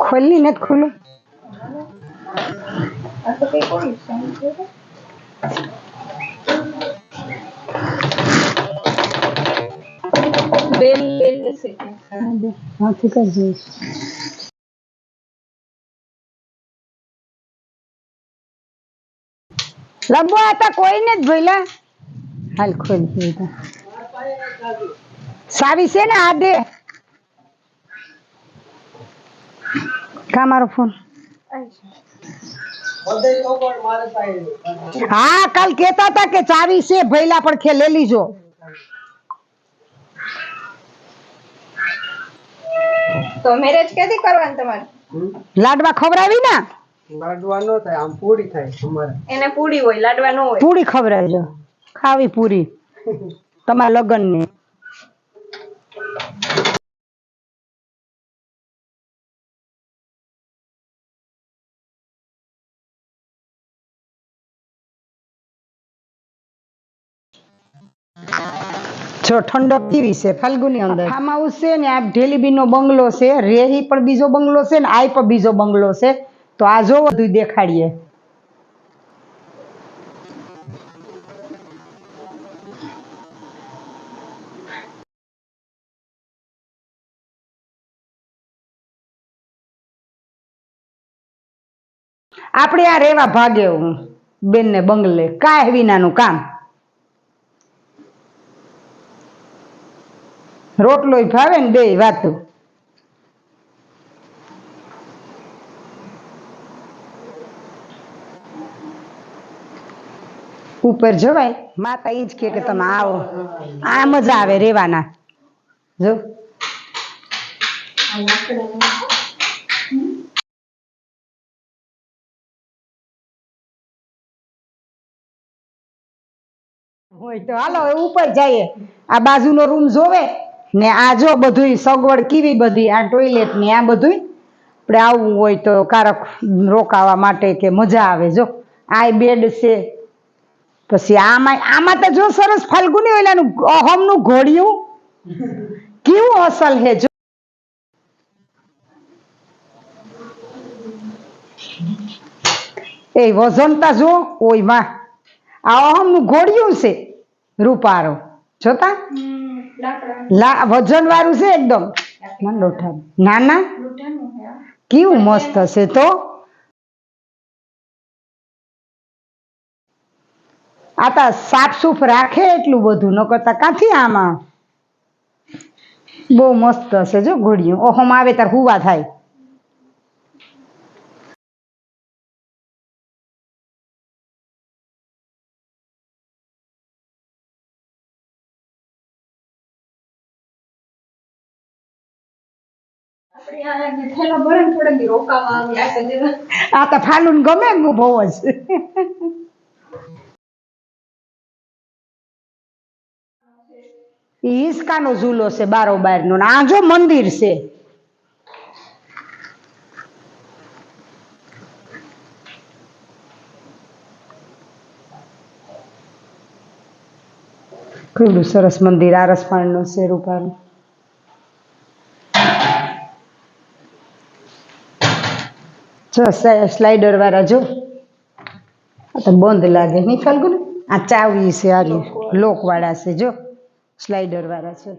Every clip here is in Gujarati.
ખોલી નથી ખોલું હાથી કરજો લંબો હતા કોઈને જ ભઈલા હાલ ખોલ સાવી છે ને આ દે કા મારો ફોન હા કાલ કેતા હતા કે ચાવી છે ભઈલા પણ ખે લઈ લીજો તો મેરેજ કેદી કરવાનું તમારે લાડવા ખવડાવી ને લાડવા નો થાય આમ પૂરી થાય અમારે એને પૂરી હોય લાડવા નો હોય પૂરી ખવડાવજો ખાવી પૂરી તમારા લગ્ન ની જો ઠંડક કેવી છે ફાલ્ગુની અંદર ફાર્મ હાઉસ છે ને આ ઢેલીબી નો બંગલો છે રેહી પણ બીજો બંગલો છે ને આઈ પણ બીજો બંગલો છે તો આ જો બધું દેખાડીએ આપણે આ રેવા ભાગે હું બેન ને બંગલે કાંઈ વિનાનું કામ રોટલો ભાવે ને બે વાતું ઉપર જવાય માતા ઈ જ કે તમે આવો આ મજા આવે રેવાના જો હોય તો હાલો ઉપર જઈએ આ બાજુનો રૂમ જોવે ને આ જો બધું સગવડ કેવી બધી આ ટોયલેટ ને આ બધું આપણે આવવું હોય તો કારક રોકાવા માટે કે મજા આવે જો આ બેડ છે પછી આમાં તો જો સરસ ફાલ્ગુની ઓલાનું અહમનું ઘોડિયું કેવું અસલ હે જો એ વજનતા જો ઓય માં આ અહમનું ઘોડિયું છે રૂપારો જોતા વજન વાળું છે એકદમ નાના કેવું મસ્ત હશે તો આ તો સાફ સૂફ રાખે એટલું બધું ન કરતા ક્યાંથી આમાં બહુ મસ્ત હશે જો ઘોડિયું ઓહમ આવે તાર હુવા થાય આ તો ફાલુન ગમે બહુ જ હિસકાનો ઝૂલો છે બારોબાર નો આ જો મંદિર છે કેવું સરસ મંદિર આરસપાણ નું છે રૂપારું જો સ્લાઇડર વાળા જો આ તો બંધ લાગે નહીં ફાલ્ગુન આ ચાવી છે આ લોક વાળા છે જો સ્લાઇડર વાળા છે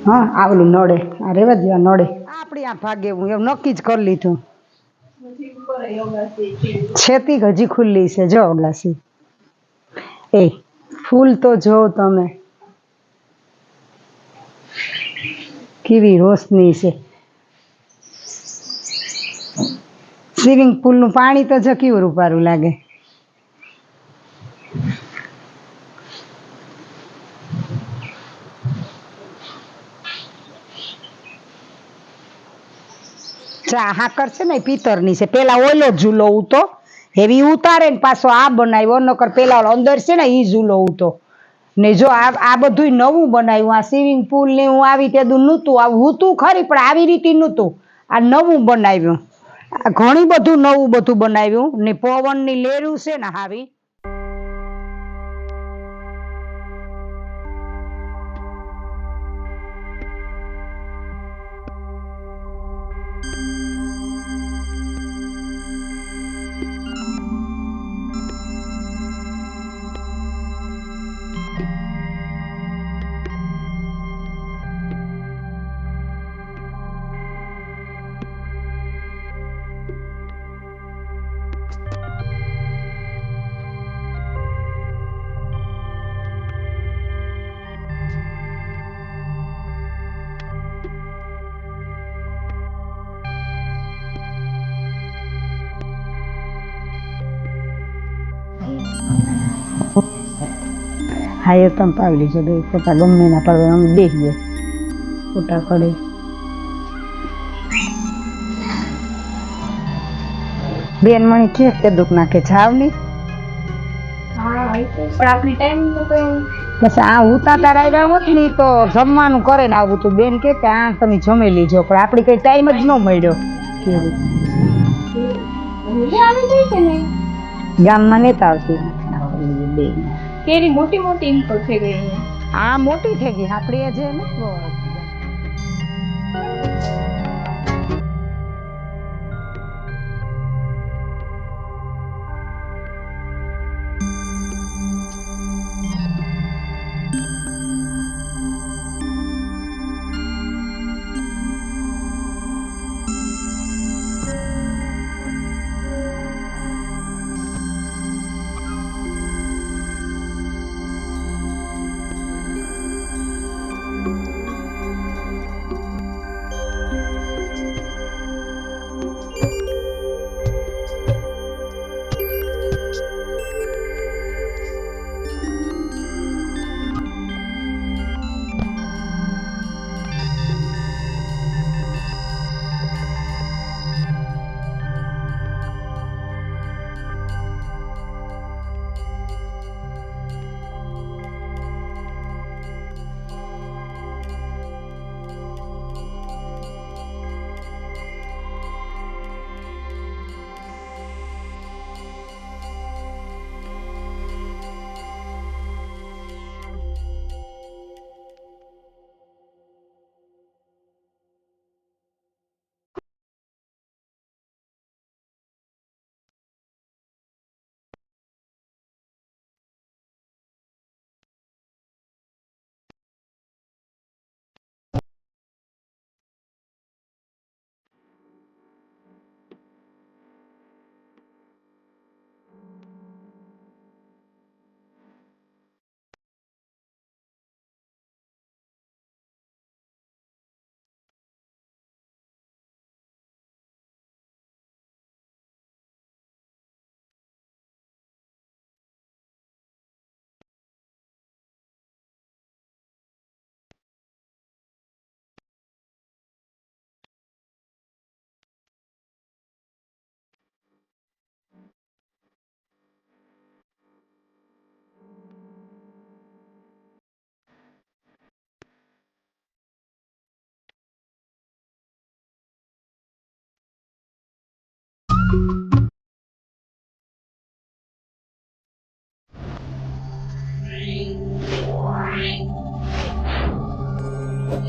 હા આવલું નડે આ રેવા દેવા નડે આપણે આ ભાગે હું એમ નક્કી જ કરી લીધું છેતી હજી ખુલ્લી છે જો અગાસી એ ફૂલ તો જો તમે કેવી રોશની છે સ્વિમિંગ પુલ નું પાણી તો જો કેવું રૂપારું લાગે ચા હાકર છે ને પિત્તરની છે પેલા ઓલો ઝૂલો ઉતો એવી ઉતારે ને પાછો આ બનાવ્યો નકર પેલા અંદર છે ને ઈ ઝૂલો ઉતો ને જો આ બધું નવું બનાવ્યું, આ સ્વિમિંગ પુલ ને હું આવી તેદું નહોતું, આવું હતું ખરી પણ આવી રીતે નહોતું, આ નવું બનાવ્યું. આ ઘણી બધું નવું બધું બનાવ્યું ને પવનની લેરું છે ને હાવી. હા એ તમે પાવી લીધો બે ફોટા ગમે ના પાડે અમે બેસીએ ફોટા પડે. બેન મણી કે દુઃખ નાખે જાવ નહીં. પણ આપણી ટાઈમ તો કઈ બસ આ ઉતા તાર આવ્યા હોત ને તો જમવાનું કરે ને આવું તું બેન કે આ તમે જમી લીજો પણ આપડી કઈ ટાઈમ જ ન મળ્યો. આવી જાય કે નહીં? ગામમાં નેતા આવતી બેન કેરી મોટી મોટી ઇન્કો થઈ ગઈ અહીંયા. આ મોટી થઈ ગઈ આપડી જે ને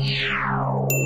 Yeah.